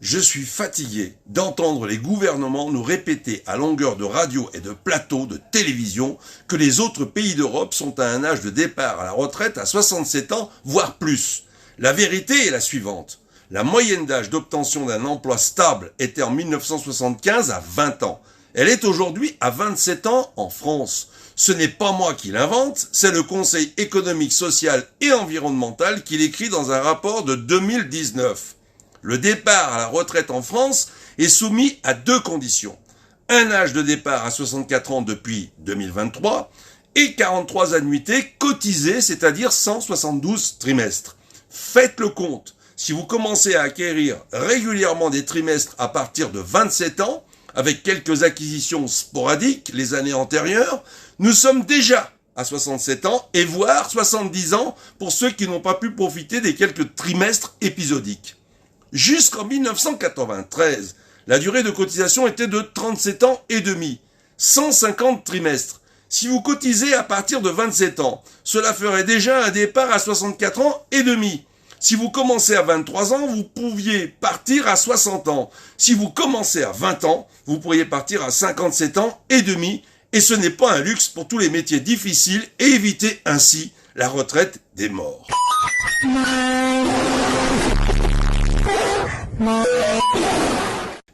Je suis fatigué d'entendre les gouvernements nous répéter à longueur de radio et de plateaux de télévision que les autres pays d'Europe sont à un âge de départ à la retraite à 67 ans, voire plus. La vérité est la suivante. La moyenne d'âge d'obtention d'un emploi stable était en 1975 à 20 ans. Elle est aujourd'hui à 27 ans en France. Ce n'est pas moi qui l'invente, c'est le Conseil économique, social et environnemental qui l'écrit dans un rapport de 2019. Le départ à la retraite en France est soumis à deux conditions. Un âge de départ à 64 ans depuis 2023 et 43 annuités cotisées, c'est-à-dire 172 trimestres. Faites le compte. Si vous commencez à acquérir régulièrement des trimestres à partir de 27 ans, avec quelques acquisitions sporadiques les années antérieures, nous sommes déjà à 67 ans et voire 70 ans pour ceux qui n'ont pas pu profiter des quelques trimestres épisodiques. Jusqu'en 1993, la durée de cotisation était de 37 ans et demi, 150 trimestres. Si vous cotisez à partir de 27 ans, cela ferait déjà un départ à 64 ans et demi. Si vous commencez à 23 ans, vous pouviez partir à 60 ans. Si vous commencez à 20 ans, vous pourriez partir à 57 ans et demi. Et ce n'est pas un luxe pour tous les métiers difficiles et éviter ainsi la retraite des morts.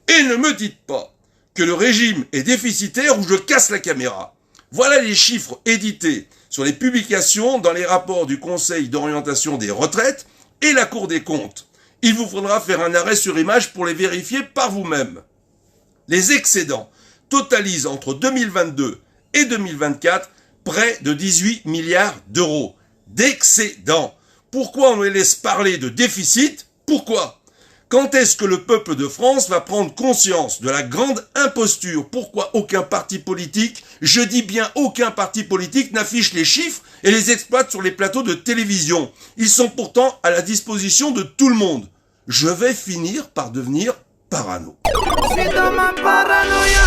Et ne me dites pas que le régime est déficitaire ou je casse la caméra. Voilà les chiffres édités sur les publications dans les rapports du Conseil d'orientation des retraites et la Cour des comptes. Il vous faudra faire un arrêt sur image pour les vérifier par vous-même. Les excédents totalisent entre 2022 et 2024 près de 18 milliards d'euros d'excédents. Pourquoi on les laisse parler de déficit? Pourquoi? Quand est-ce que le peuple de France va prendre conscience de la grande imposture? Pourquoi aucun parti politique, je dis bien aucun parti politique, n'affiche les chiffres et les exploite sur les plateaux de télévision? Ils sont pourtant à la disposition de tout le monde. Je vais finir par devenir parano. C'est dans ma paranoïa.